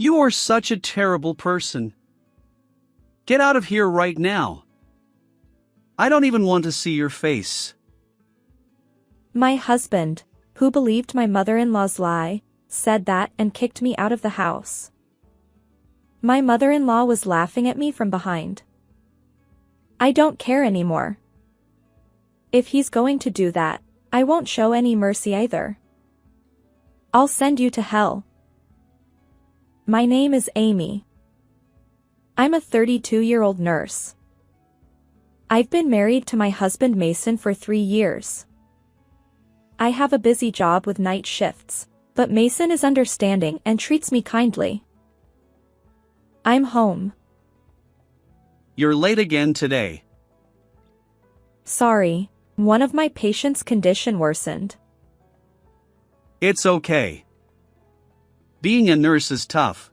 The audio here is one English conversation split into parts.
You are such a terrible person. Get out of here right now. I don't even want to see your face. My husband, who believed my mother-in-law's lie, said that and kicked me out of the house. My mother-in-law was laughing at me from behind. I don't care anymore. If he's going to do that, I won't show any mercy either. I'll send you to hell. My name is Amy. I'm a 32-year-old nurse. I've been married to my husband Mason for 3 years. I have a busy job with night shifts, but Mason is understanding and treats me kindly. I'm home. You're late again today. Sorry, one of my patients' condition worsened. It's okay. Being a nurse is tough.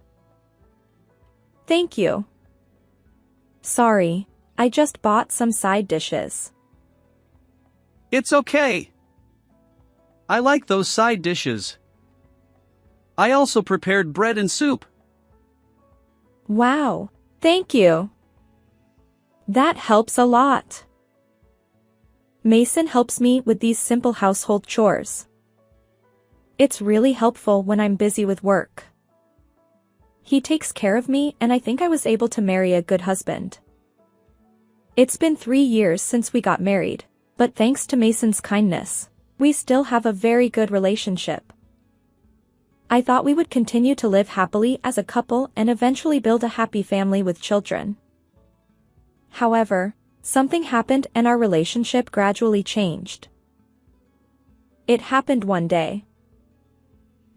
Thank you. Sorry, I just bought some side dishes. It's okay. I like those side dishes. I also prepared bread and soup. Wow, thank you. That helps a lot. Mason helps me with these simple household chores. It's really helpful when I'm busy with work. He takes care of me, and I think I was able to marry a good husband. It's been 3 years since we got married, but thanks to Mason's kindness, we still have a very good relationship. I thought we would continue to live happily as a couple and eventually build a happy family with children. However, something happened and our relationship gradually changed. It happened one day.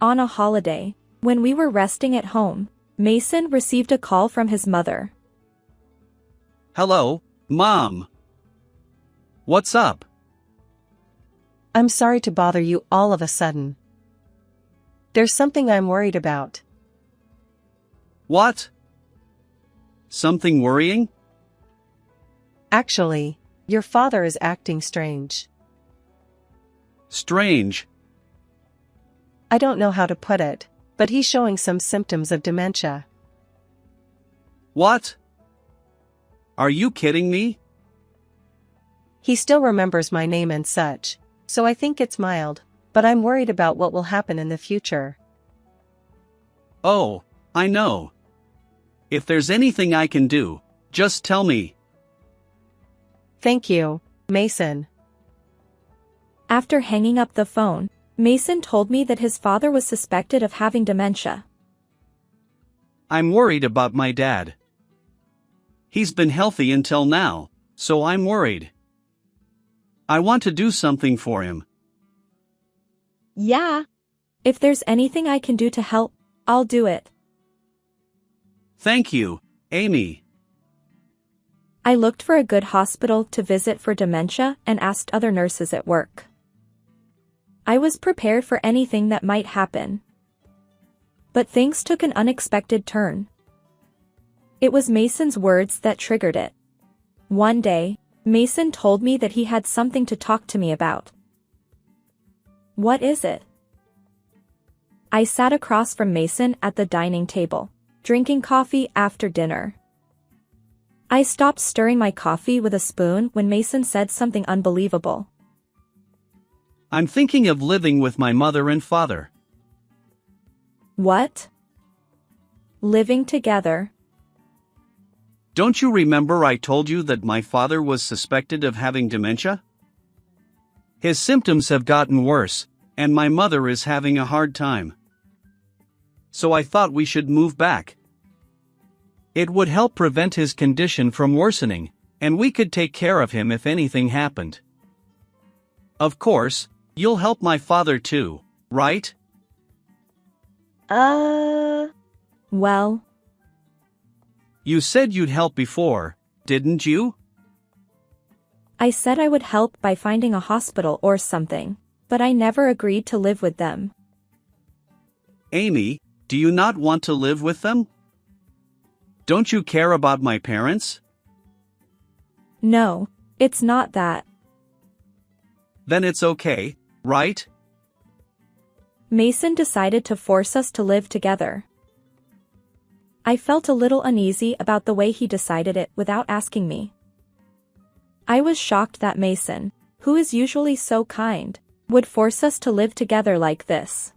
On a holiday, when we were resting at home, Mason received a call from his mother. Hello, Mom. What's up? I'm sorry to bother you all of a sudden. There's something I'm worried about. What? Something worrying? Actually, your father is acting strange. Strange. I don't know how to put it, but he's showing some symptoms of dementia. What? Are you kidding me? He still remembers my name and such, so I think it's mild, but I'm worried about what will happen in the future. Oh, I know. If there's anything I can do, just tell me. Thank you, Mason. After hanging up the phone, Mason told me that his father was suspected of having dementia. I'm worried about my dad. He's been healthy until now, so I'm worried. I want to do something for him. Yeah. If there's anything I can do to help, I'll do it. Thank you, Amy. I looked for a good hospital to visit for dementia and asked other nurses at work. I was prepared for anything that might happen. But things took an unexpected turn. It was Mason's words that triggered it. One day, Mason told me that he had something to talk to me about. What is it? I sat across from Mason at the dining table, drinking coffee after dinner. I stopped stirring my coffee with a spoon when Mason said something unbelievable. I'm thinking of living with my mother and father. What? Living together? Don't you remember I told you that my father was suspected of having dementia? His symptoms have gotten worse, and my mother is having a hard time. So I thought we should move back. It would help prevent his condition from worsening, and we could take care of him if anything happened. Of course, you'll help my father too, right? Well. You said you'd help before, didn't you? I said I would help by finding a hospital or something, but I never agreed to live with them. Amy, do you not want to live with them? Don't you care about my parents? No, it's not that. Then it's okay, right? Mason decided to force us to live together. I felt a little uneasy about the way he decided it without asking me. I was shocked that Mason, who is usually so kind, would force us to live together like this.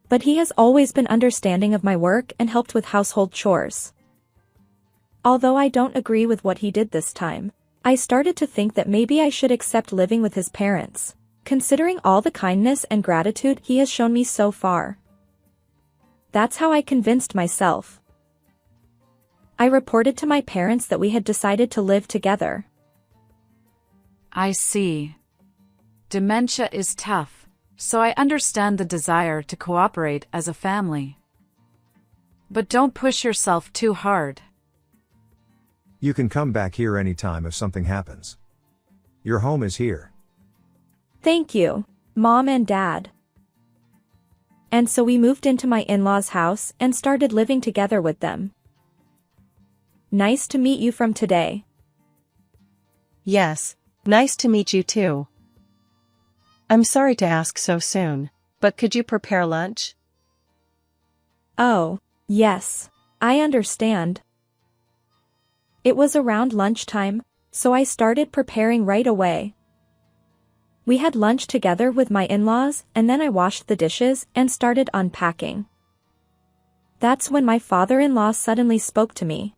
But he has always been understanding of my work and helped with household chores. Although I don't agree with what he did this time, I started to think that maybe I should accept living with his parents, considering all the kindness and gratitude he has shown me so far. That's how I convinced myself. I reported to my parents that we had decided to live together. I see. Dementia is tough, so I understand the desire to cooperate as a family. But don't push yourself too hard. You can come back here anytime if something happens. Your home is here. Thank you, Mom and Dad. And so we moved into my in-laws' house and started living together with them. Nice to meet you from today. Yes, nice to meet you too. I'm sorry to ask so soon, but could you prepare lunch? Oh, yes, I understand. It was around lunchtime, so I started preparing right away. We had lunch together with my in-laws and then I washed the dishes and started unpacking. That's when my father-in-law suddenly spoke to me.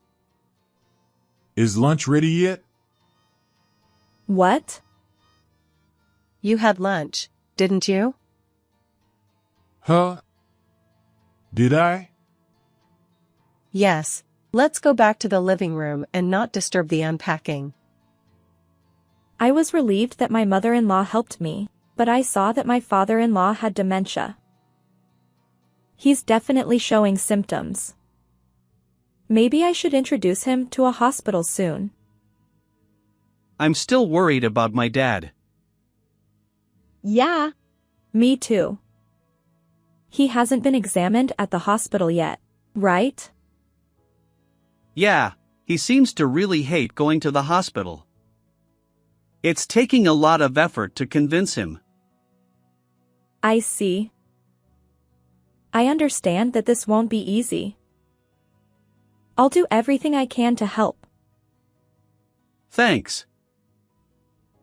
Is lunch ready yet? What? You had lunch, didn't you? Huh? Did I? Yes, let's go back to the living room and not disturb the unpacking. I was relieved that my mother-in-law helped me, but I saw that my father-in-law had dementia. He's definitely showing symptoms. Maybe I should introduce him to a hospital soon. I'm still worried about my dad. Yeah. Me too. He hasn't been examined at the hospital yet, right? Yeah, he seems to really hate going to the hospital. It's taking a lot of effort to convince him. I see. I understand that this won't be easy. I'll do everything I can to help. Thanks.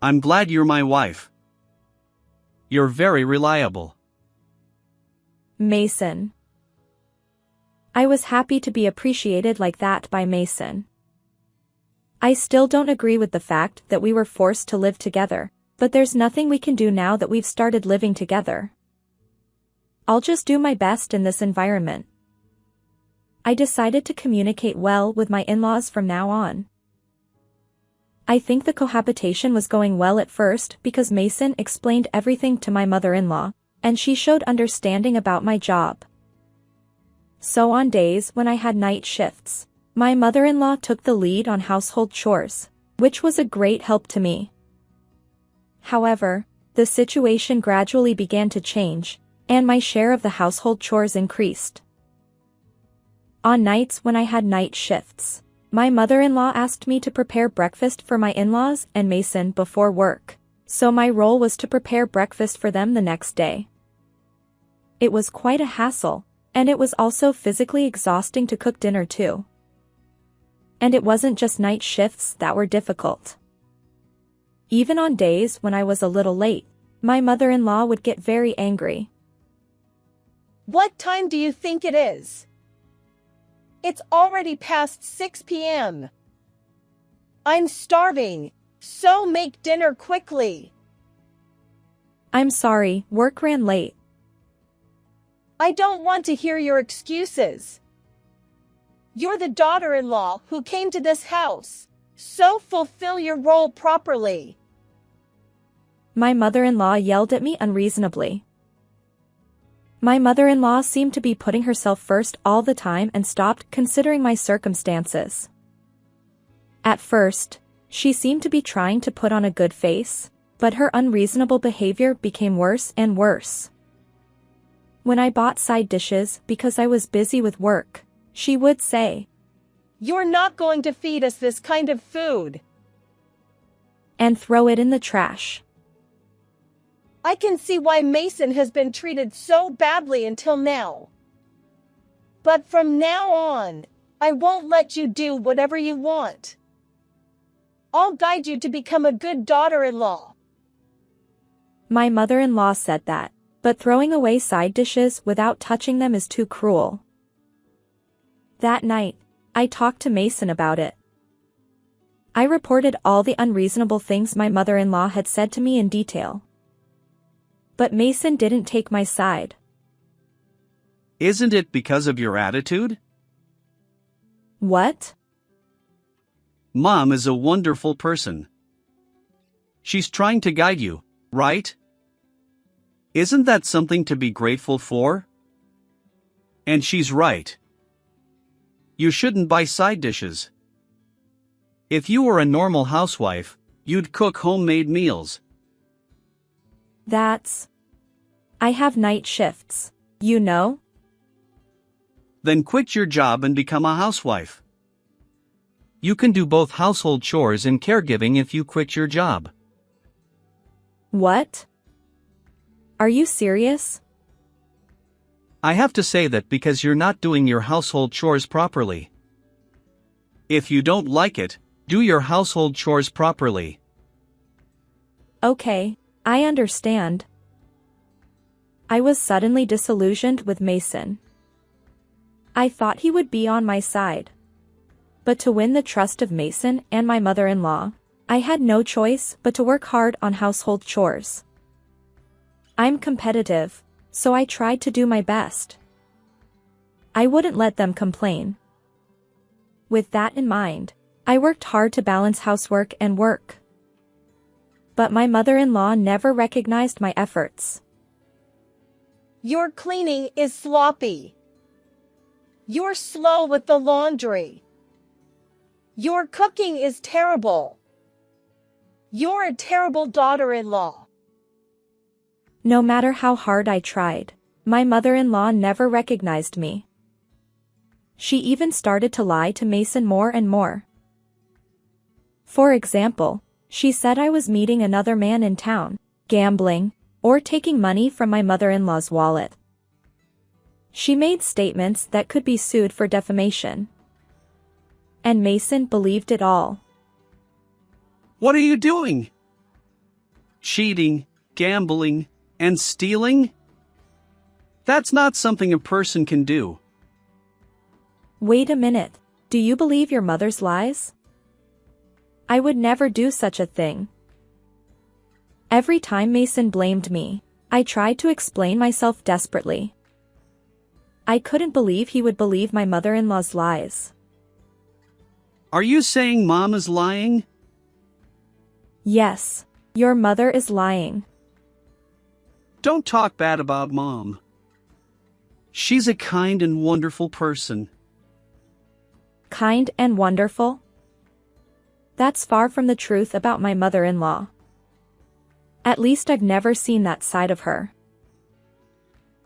I'm glad you're my wife. You're very reliable. Mason. I was happy to be appreciated like that by Mason. I still don't agree with the fact that we were forced to live together, but there's nothing we can do now that we've started living together. I'll just do my best in this environment. I decided to communicate well with my in-laws from now on. I think the cohabitation was going well at first because Mason explained everything to my mother-in-law, and she showed understanding about my job. So on days when I had night shifts, my mother-in-law took the lead on household chores, which was a great help to me. However, the situation gradually began to change, and my share of the household chores increased. On nights when I had night shifts, my mother-in-law asked me to prepare breakfast for my in-laws and Mason before work, so my role was to prepare breakfast for them the next day. It was quite a hassle, and it was also physically exhausting to cook dinner too. And it wasn't just night shifts that were difficult. Even on days when I was a little late, my mother-in-law would get very angry. What time do you think it is? It's already past 6 p.m. I'm starving, so make dinner quickly. I'm sorry, work ran late. I don't want to hear your excuses. You're the daughter-in-law who came to this house, so fulfill your role properly. My mother-in-law yelled at me unreasonably. My mother-in-law seemed to be putting herself first all the time and stopped considering my circumstances. At first, she seemed to be trying to put on a good face, but her unreasonable behavior became worse and worse. When I bought side dishes because I was busy with work, she would say, "You're not going to feed us this kind of food," and throw it in the trash. I can see why Mason has been treated so badly until now. But from now on, I won't let you do whatever you want. I'll guide you to become a good daughter-in-law. My mother-in-law said that, but throwing away side dishes without touching them is too cruel. That night, I talked to Mason about it. I reported all the unreasonable things my mother-in-law had said to me in detail. But Mason didn't take my side. Isn't it because of your attitude? What? Mom is a wonderful person. She's trying to guide you, right? Isn't that something to be grateful for? And she's right. You shouldn't buy side dishes. If you were a normal housewife, you'd cook homemade meals. I have night shifts, you know? Then quit your job and become a housewife. You can do both household chores and caregiving if you quit your job. What? Are you serious? I have to say that because you're not doing your household chores properly. If you don't like it, do your household chores properly. Okay, I understand. I was suddenly disillusioned with Mason. I thought he would be on my side. But to win the trust of Mason and my mother-in-law, I had no choice but to work hard on household chores. I'm competitive, so I tried to do my best. I wouldn't let them complain. With that in mind, I worked hard to balance housework and work. But my mother-in-law never recognized my efforts. Your cleaning is sloppy. You're slow with the laundry. Your cooking is terrible. You're a terrible daughter-in-law. No matter how hard I tried, my mother-in-law never recognized me. She even started to lie to Mason more and more. For example, she said I was meeting another man in town, gambling, or taking money from my mother-in-law's wallet. She made statements that could be sued for defamation. And Mason believed it all. What are you doing? Cheating, gambling, and stealing? That's not something a person can do. Wait a minute, do you believe your mother's lies? I would never do such a thing. Every time Mason blamed me, I tried to explain myself desperately. I couldn't believe he would believe my mother-in-law's lies. Are you saying Mom is lying? Yes, your mother is lying. Don't talk bad about Mom. She's a kind and wonderful person. Kind and wonderful? That's far from the truth about my mother-in-law. At least I've never seen that side of her.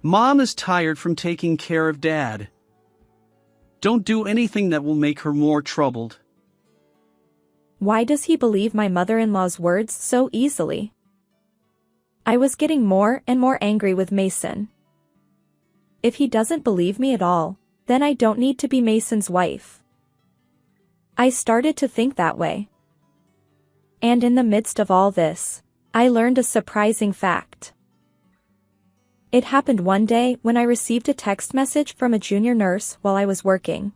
Mom is tired from taking care of Dad. Don't do anything that will make her more troubled. Why does he believe my mother-in-law's words so easily? I was getting more and more angry with Mason. If he doesn't believe me at all, then I don't need to be Mason's wife. I started to think that way. And in the midst of all this, I learned a surprising fact. It happened one day when I received a text message from a junior nurse while I was working.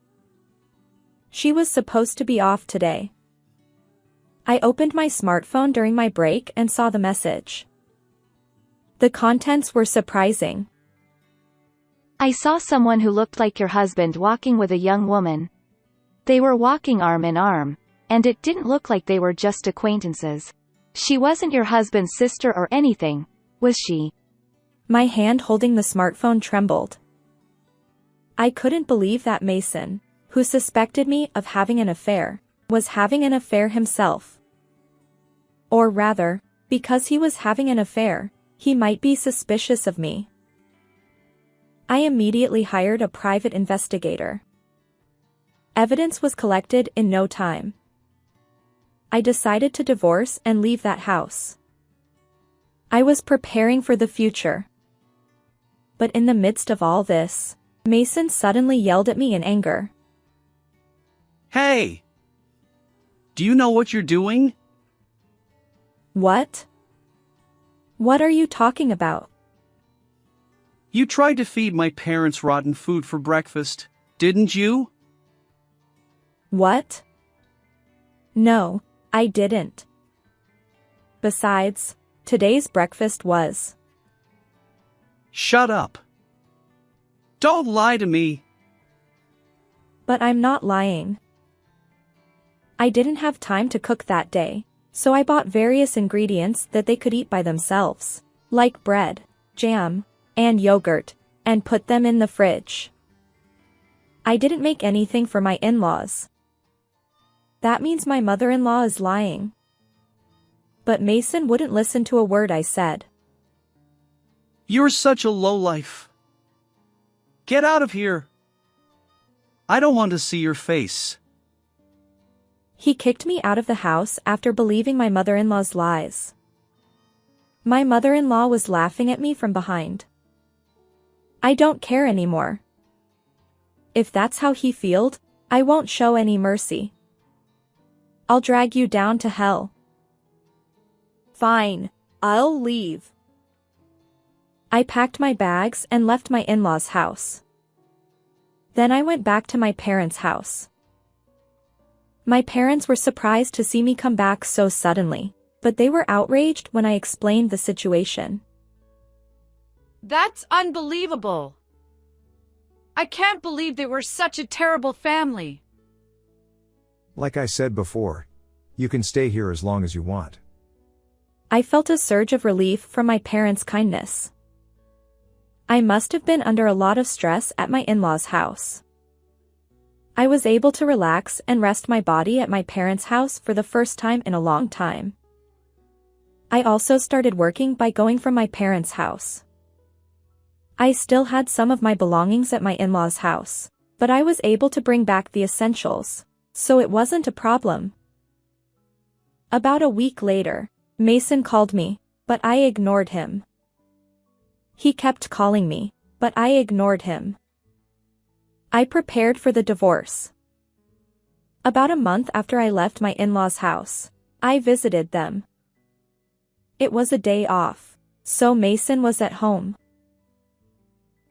She was supposed to be off today. I opened my smartphone during my break and saw the message. The contents were surprising. I saw someone who looked like your husband walking with a young woman. They were walking arm in arm, and it didn't look like they were just acquaintances. She wasn't your husband's sister or anything, was she? My hand holding the smartphone trembled. I couldn't believe that Mason, who suspected me of having an affair, was having an affair himself. Or rather, because he was having an affair, he might be suspicious of me. I immediately hired a private investigator. Evidence was collected in no time. I decided to divorce and leave that house. I was preparing for the future. But in the midst of all this, Mason suddenly yelled at me in anger. Hey! Do you know what you're doing? What? What are you talking about? You tried to feed my parents rotten food for breakfast, didn't you? What? No, I didn't. Besides, today's breakfast was. Shut up. Don't lie to me. But I'm not lying. I didn't have time to cook that day, so I bought various ingredients that they could eat by themselves, like bread, jam, and yogurt, and put them in the fridge. I didn't make anything for my in-laws. That means my mother-in-law is lying. But Mason wouldn't listen to a word I said. You're such a lowlife. Get out of here. I don't want to see your face. He kicked me out of the house after believing my mother-in-law's lies. My mother-in-law was laughing at me from behind. I don't care anymore. If that's how he feels, I won't show any mercy. I'll drag you down to hell. Fine, I'll leave. I packed my bags and left my in-laws' house. Then I went back to my parents' house. My parents were surprised to see me come back so suddenly, but they were outraged when I explained the situation. That's unbelievable. I can't believe they were such a terrible family. Like I said before, you can stay here as long as you want. I felt a surge of relief from my parents' kindness. I must have been under a lot of stress at my in-laws' house. I was able to relax and rest my body at my parents' house for the first time in a long time. I also started working by going from my parents' house. I still had some of my belongings at my in-laws' house, but I was able to bring back the essentials, so it wasn't a problem. About a week later, Mason called me, but I ignored him. He kept calling me, but I ignored him. I prepared for the divorce. About a month after I left my in-laws' house, I visited them. It was a day off, so Mason was at home.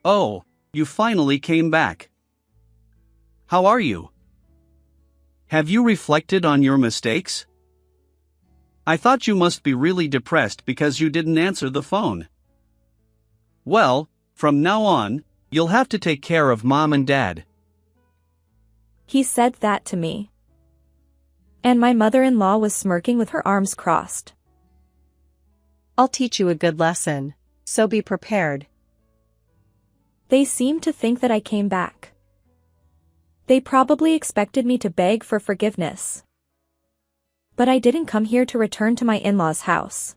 Oh, you finally came back. How are you? Have you reflected on your mistakes? I thought you must be really depressed because you didn't answer the phone. Well, from now on, you'll have to take care of Mom and Dad. He said that to me. And my mother-in-law was smirking with her arms crossed. I'll teach you a good lesson, so be prepared. They seemed to think that I came back. They probably expected me to beg for forgiveness. But I didn't come here to return to my in-laws' house.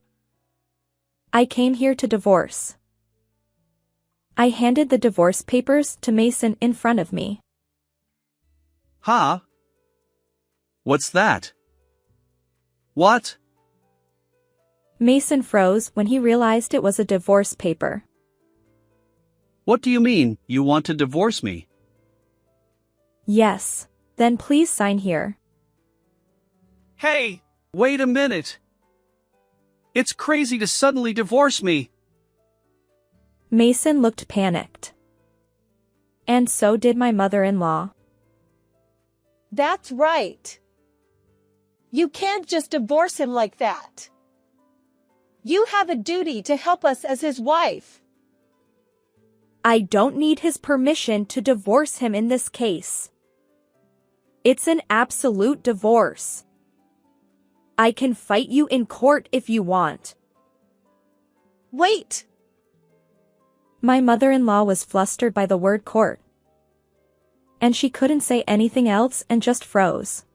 I came here to divorce. I handed the divorce papers to Mason in front of me. Huh? What's that? What? Mason froze when he realized it was a divorce paper. What do you mean, you want to divorce me? Yes, then please sign here. Hey, wait a minute. It's crazy to suddenly divorce me. Mason looked panicked. And so did my mother-in-law. That's right. You can't just divorce him like that. You have a duty to help us as his wife. I don't need his permission to divorce him in this case. It's an absolute divorce. I can fight you in court if you want. Wait. My mother-in-law was flustered by the word court. And she couldn't say anything else and just froze.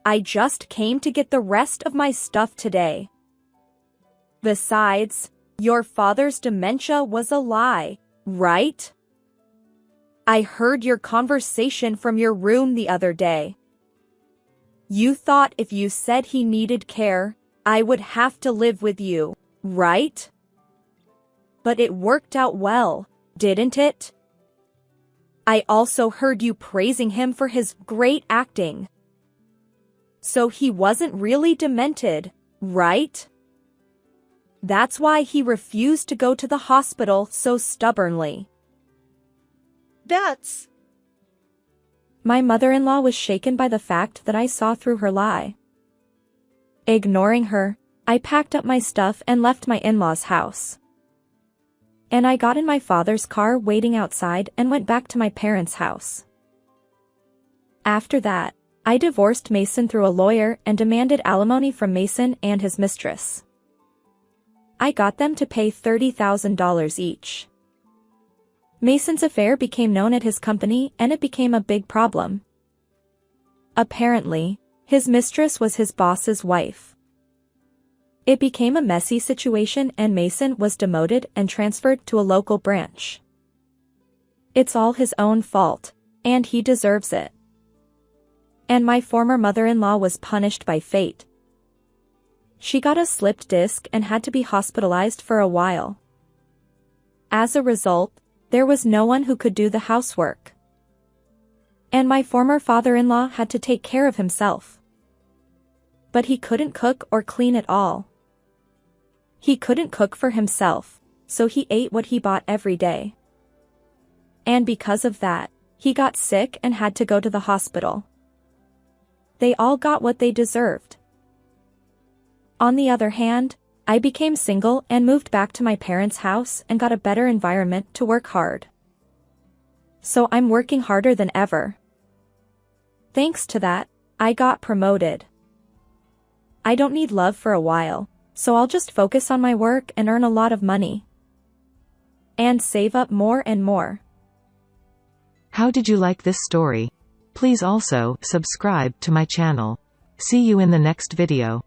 I just came to get the rest of my stuff today. Besides, your father's dementia was a lie, right? I heard your conversation from your room the other day. You thought if you said he needed care, I would have to live with you, right? But it worked out well, didn't it? I also heard you praising him for his great acting. So he wasn't really demented, right? That's why he refused to go to the hospital so stubbornly. That's... My mother-in-law was shaken by the fact that I saw through her lie. Ignoring her, I packed up my stuff and left my in-laws' house. And I got in my father's car waiting outside and went back to my parents' house. After that, I divorced Mason through a lawyer and demanded alimony from Mason and his mistress. I got them to pay $30,000 each. Mason's affair became known at his company and it became a big problem. Apparently, his mistress was his boss's wife. It became a messy situation and Mason was demoted and transferred to a local branch. It's all his own fault, and he deserves it. And my former mother-in-law was punished by fate. She got a slipped disc and had to be hospitalized for a while. As a result, there was no one who could do the housework. And my former father-in-law had to take care of himself. But he couldn't cook or clean at all. He couldn't cook for himself, so he ate what he bought every day. And because of that, he got sick and had to go to the hospital. They all got what they deserved. On the other hand, I became single and moved back to my parents' house and got a better environment to work hard. So I'm working harder than ever. Thanks to that, I got promoted. I don't need love for a while, so I'll just focus on my work and earn a lot of money. And save up more and more. How did you like this story? Please also subscribe to my channel. See you in the next video.